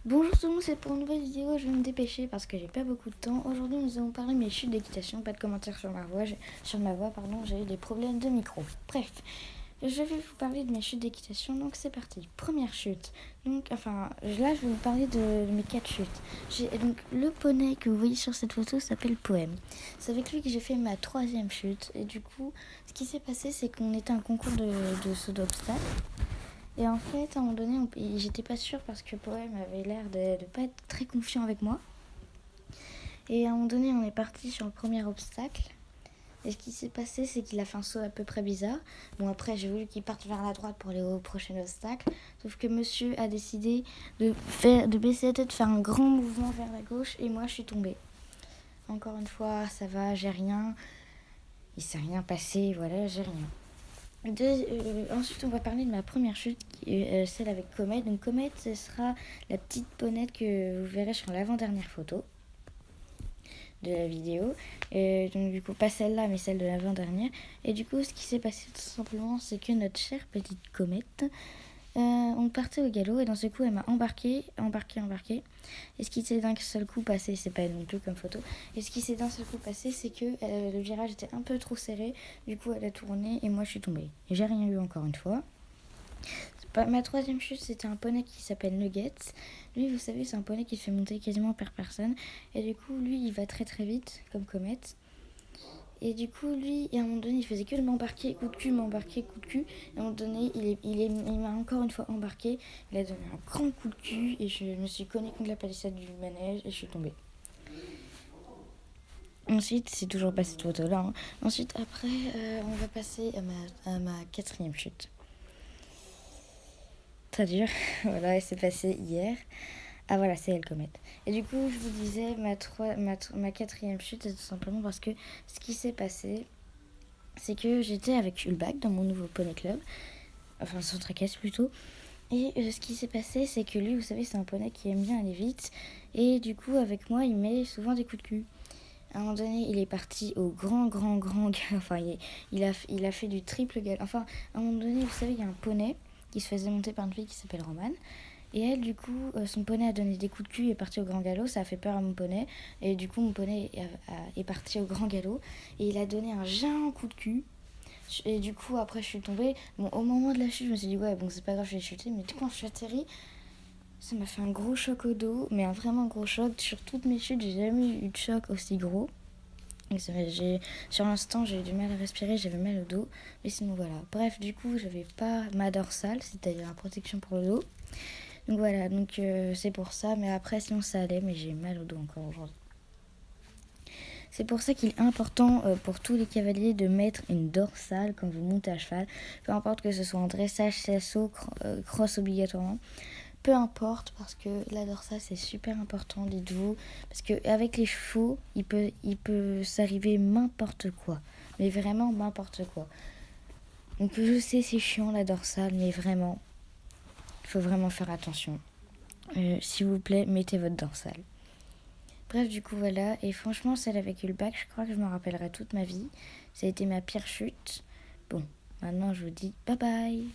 Bonjour tout le monde, c'est pour une nouvelle vidéo, je vais me dépêcher parce que j'ai pas beaucoup de temps. Aujourd'hui nous allons parler de mes chutes d'équitation, pas de commentaires sur ma voix, j'ai eu des problèmes de micro. Bref, je vais vous parler de mes chutes d'équitation, donc c'est parti. Première chute, là je vais vous parler de mes 4 chutes. Donc le poney que vous voyez sur cette photo s'appelle Poème. C'est avec lui que j'ai fait ma 3e chute et du coup ce qui s'est passé c'est qu'on était à un concours de saut d'obstacles. Et en fait, à un moment donné, j'étais pas sûre parce que Poème avait l'air de pas être très confiant avec moi. Et à un moment donné, on est parti sur le premier obstacle. Et ce qui s'est passé, c'est qu'il a fait un saut à peu près bizarre. Bon, après, j'ai voulu qu'il parte vers la droite pour aller au prochain obstacle. Sauf que monsieur a décidé de baisser la tête, de faire un grand mouvement vers la gauche. Et moi, je suis tombée. Encore une fois, ça va, j'ai rien. Il s'est rien passé, voilà, j'ai rien. Ensuite, on va parler de ma première chute, celle avec Comet. Donc, Comet, ce sera la petite ponette que vous verrez sur l'avant-dernière photo de la vidéo. Donc, du coup, pas celle-là, mais celle de l'avant-dernière. Et du coup, ce qui s'est passé tout simplement, c'est que notre chère petite comète, on partait au galop et dans ce coup, elle m'a embarqué. Et ce qui s'est d'un seul coup passé, c'est pas non plus comme photo. Et ce qui s'est d'un seul coup passé, c'est que le virage était un peu trop serré. Du coup, elle a tourné et moi, je suis tombée. Et j'ai rien eu encore une fois. Ma 3e chute, c'était un poney qui s'appelle Nuggets. Lui, vous savez, c'est un poney qui se fait monter quasiment par personne. Et du coup, lui, il va très très vite, comme comète. Et du coup, lui, à un moment donné, il faisait que de m'embarquer, coup de cul, m'embarquer, coup de cul. Et à un moment donné, il m'a encore une fois embarqué. Il a donné un grand coup de cul et je me suis cognée contre la palissade du manège et je suis tombée. Ensuite, c'est toujours pas cette photo-là. Hein. Ensuite, après, on va passer à ma 4e chute. Très dur. Voilà, elle s'est passée hier. Ah voilà, c'est elle, comète. Et du coup, je vous disais, ma 4e chute, c'est tout simplement parce que ce qui s'est passé, c'est que j'étais avec Hulbach dans mon nouveau poney club, enfin son tracasse plutôt. Et ce qui s'est passé, c'est que lui, vous savez, c'est un poney qui aime bien aller vite. Et du coup, avec moi, il met souvent des coups de cul. À un moment donné, il est parti au grand galop. Enfin, il a fait du triple galop. Enfin, à un moment donné, vous savez, il y a un poney qui se faisait monter par une fille qui s'appelle Romane. Et elle, du coup, son poney a donné des coups de cul et est parti au grand galop. Ça a fait peur à mon poney. Et du coup, mon poney est parti au grand galop. Et il a donné un géant coup de cul. Et du coup, après, je suis tombée. Bon, au moment de la chute, je me suis dit, ouais, bon, c'est pas grave, je vais chuter. Mais quand je suis atterrie, ça m'a fait un gros choc au dos. Mais un vraiment gros choc. Sur toutes mes chutes, j'ai jamais eu de choc aussi gros. Et sur l'instant, j'ai eu du mal à respirer, j'avais mal au dos. Mais sinon, voilà. Bref, du coup, j'avais pas ma dorsale, c'est-à-dire la protection pour le dos. Donc voilà, c'est pour ça. Mais après, sinon, ça allait. Mais j'ai mal au dos encore aujourd'hui. C'est pour ça qu'il est important pour tous les cavaliers de mettre une dorsale quand vous montez à cheval. Peu importe que ce soit en dressage, saut, cross obligatoirement. Peu importe, parce que la dorsale c'est super important, dites-vous. Parce qu'avec les chevaux, il peut s'arriver n'importe quoi. Mais vraiment n'importe quoi. Donc je sais, c'est chiant la dorsale, mais vraiment, il faut vraiment faire attention. S'il vous plaît, mettez votre dorsale. Bref, du coup, voilà. Et franchement, celle avec Hulbach, je crois que je m'en rappellerai toute ma vie. Ça a été ma pire chute. Bon, maintenant, je vous dis bye bye.